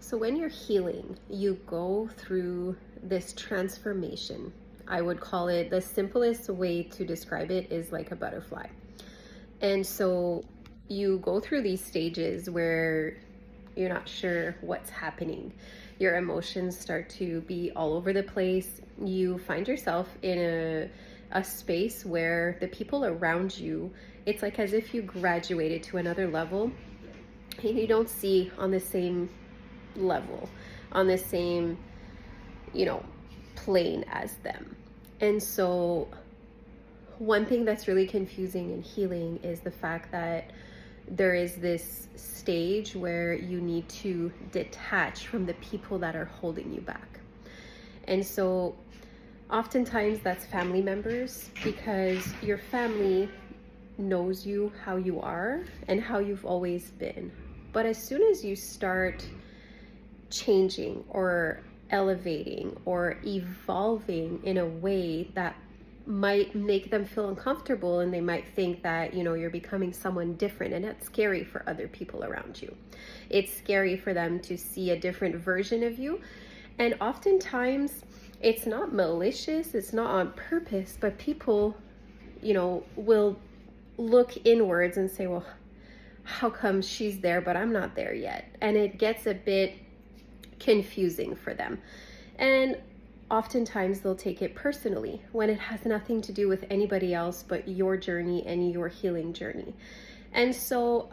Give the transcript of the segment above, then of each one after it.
So when you're healing, you go through this transformation. I would call it, the simplest way to describe it is like a butterfly. And so you go through these stages where you're not sure what's happening. Your emotions start to be all over the place. You find yourself in a space where the people around you, it's like as if you graduated to another level and you don't see on the same level, on the same, plane as them. And so one thing that's really confusing in healing is the fact that there is this stage where you need to detach from the people that are holding you back. And so oftentimes that's family members, because your family knows you how you are and how you've always been. But as soon as you start changing or elevating or evolving in a way that might make them feel uncomfortable, and they might think that you're becoming someone different, and that's scary for other people around you. It's scary for them to see a different version of you. And oftentimes it's not malicious, it's not on purpose, but people will look inwards and say, well, how come she's there but I'm not there yet? And it gets a bit confusing for them. And oftentimes they'll take it personally when it has nothing to do with anybody else but your journey and your healing journey. And so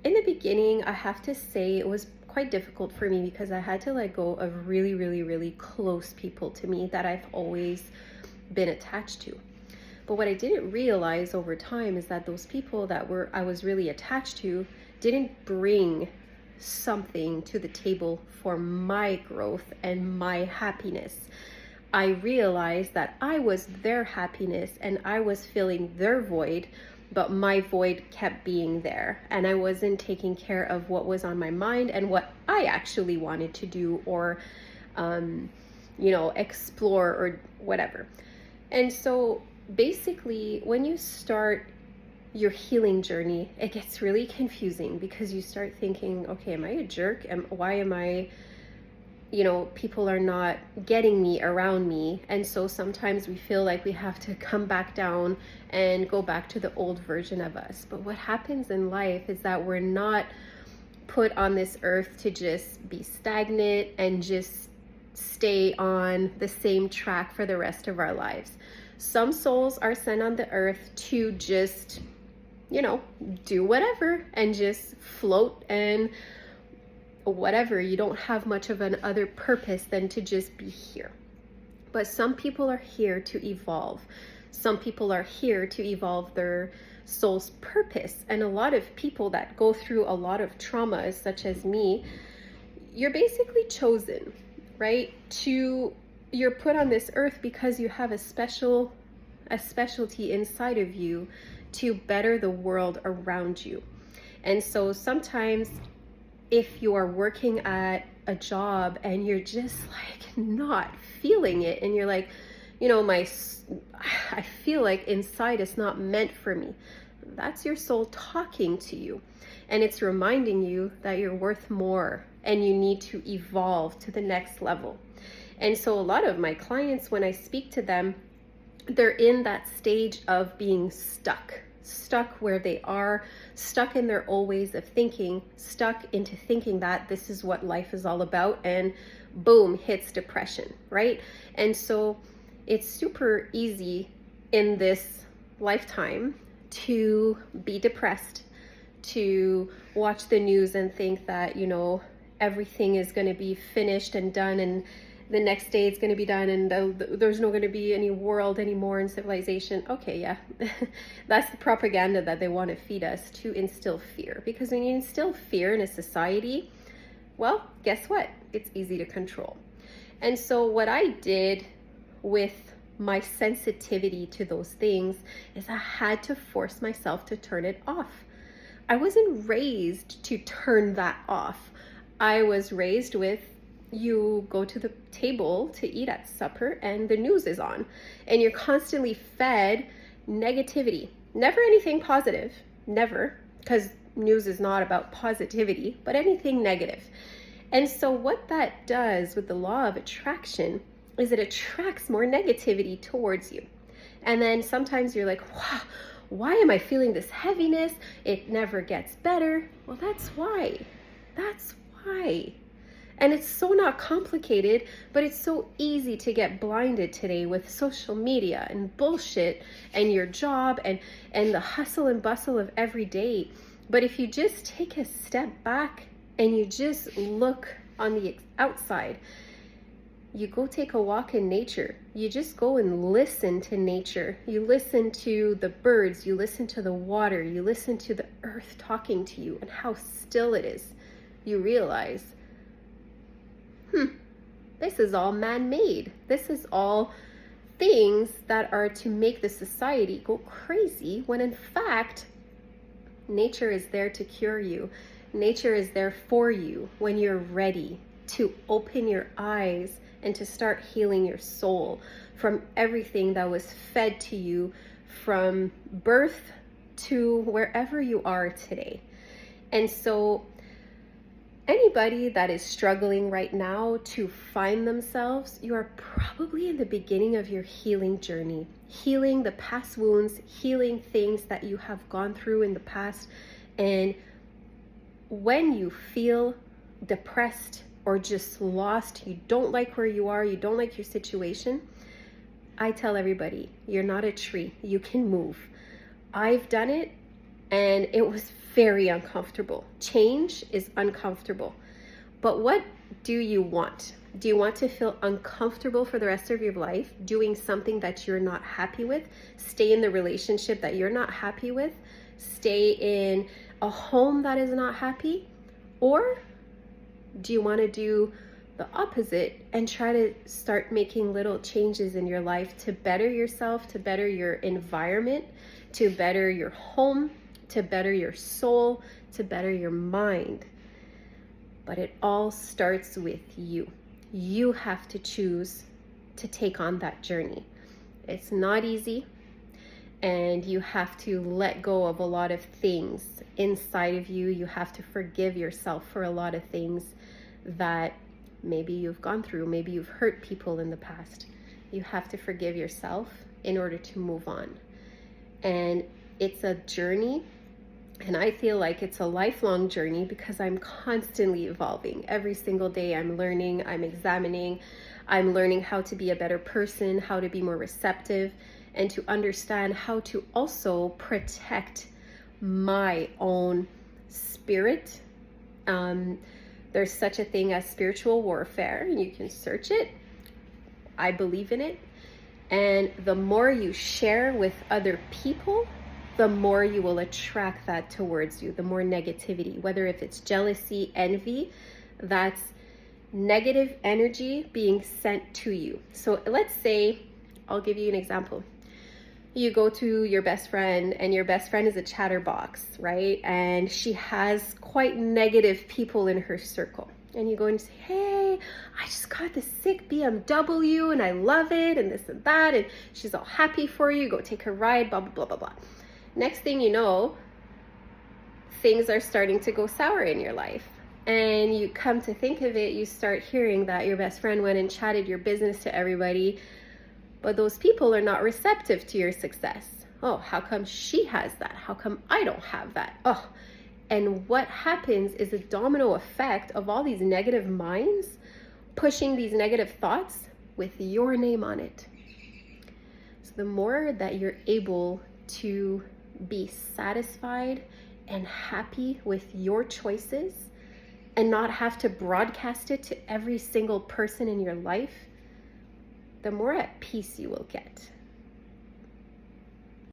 in the beginning, I have to say it was quite difficult for me, because I had to let go of really, really, really close people to me that I've always been attached to. But what I didn't realize over time is that those people that I was really attached to didn't bring something to the table for my growth and my happiness. I realized that I was their happiness and I was filling their void, but my void kept being there, and I wasn't taking care of what was on my mind and what I actually wanted to do or explore or whatever. And so basically, when you start your healing journey, it gets really confusing, because you start thinking, okay, am I a jerk? Why am I, people are not getting me, around me? And so sometimes we feel like we have to come back down and go back to the old version of us. But what happens in life is that we're not put on this earth to just be stagnant and just stay on the same track for the rest of our lives. Some souls are sent on the earth to just do whatever and just float and whatever. You don't have much of an other purpose than to just be here. But some people are here to evolve. Some people are here to evolve their soul's purpose. And a lot of people that go through a lot of traumas, such as me, you're basically chosen, right? You're put on this earth because you have a specialty inside of you to better the world around you. And so sometimes if you are working at a job and you're just like not feeling it, and you're like, I feel like inside it's not meant for me, that's your soul talking to you, and it's reminding you that you're worth more and you need to evolve to the next level. And so a lot of my clients, when I speak to them, they're in that stage of being stuck where they are, stuck in their old ways of thinking, stuck into thinking that this is what life is all about, and boom, hits depression, right? And so it's super easy in this lifetime to be depressed, to watch the news and think that, everything is going to be finished and done, and the next day it's going to be done, and there's not going to be any world anymore in civilization. Okay, yeah, that's the propaganda that they want to feed us to instill fear. Because when you instill fear in a society, well, guess what? It's easy to control. And so what I did with my sensitivity to those things is I had to force myself to turn it off. I wasn't raised to turn that off. I was raised with, you go to the table to eat at supper and the news is on, and you're constantly fed negativity. Never anything positive, never, because news is not about positivity, but anything negative. And so what that does with the law of attraction is it attracts more negativity towards you. And then sometimes you're like, wow, why am I feeling this heaviness? It never gets better. Well, that's why. That's why. And it's so not complicated, but it's so easy to get blinded today with social media and bullshit and your job and the hustle and bustle of every day. But if you just take a step back and you just look on the outside, you go take a walk in nature. You just go and listen to nature. You listen to the birds, you listen to the water, you listen to the earth talking to you and how still it is. You realize, this is all man-made. This is all things that are to make the society go crazy, when in fact, nature is there to cure you. Nature is there for you when you're ready to open your eyes and to start healing your soul from everything that was fed to you from birth to wherever you are today. And so anybody that is struggling right now to find themselves, you are probably in the beginning of your healing journey, healing the past wounds, healing things that you have gone through in the past. And when you feel depressed or just lost, you don't like where you are, you don't like your situation, I tell everybody, you're not a tree, you can move. I've done it and it was very uncomfortable. Change is uncomfortable. But what do you want? Do you want to feel uncomfortable for the rest of your life, doing something that you're not happy with? Stay in the relationship that you're not happy with? Stay in a home that is not happy? Or do you want to do the opposite and try to start making little changes in your life to better yourself, to better your environment, to better your home, to better your soul, to better your mind? But it all starts with you. You have to choose to take on that journey. It's not easy, and you have to let go of a lot of things inside of you. You have to forgive yourself for a lot of things that maybe you've gone through. Maybe you've hurt people in the past. You have to forgive yourself in order to move on. And it's a journey. And I feel like it's a lifelong journey because I'm constantly evolving. Every single day I'm learning, I'm examining, I'm learning how to be a better person, how to be more receptive, and to understand how to also protect my own spirit. There's such a thing as spiritual warfare. You can search it. I believe in it. And the more you share with other people, the more you will attract that towards you, the more negativity, whether if it's jealousy, envy, that's negative energy being sent to you. So let's say, I'll give you an example. You go to your best friend and your best friend is a chatterbox, right? And she has quite negative people in her circle. And you go and say, hey, I just got this sick BMW and I love it and this and that. And she's all happy for you. Go take a ride, blah, blah, blah, blah, blah. Next thing you know, things are starting to go sour in your life. And you come to think of it, you start hearing that your best friend went and chatted your business to everybody, but those people are not receptive to your success. Oh, how come she has that? How come I don't have that? Oh, and what happens is a domino effect of all these negative minds pushing these negative thoughts with your name on it. So the more that you're able to be satisfied and happy with your choices and not have to broadcast it to every single person in your life, the more at peace you will get.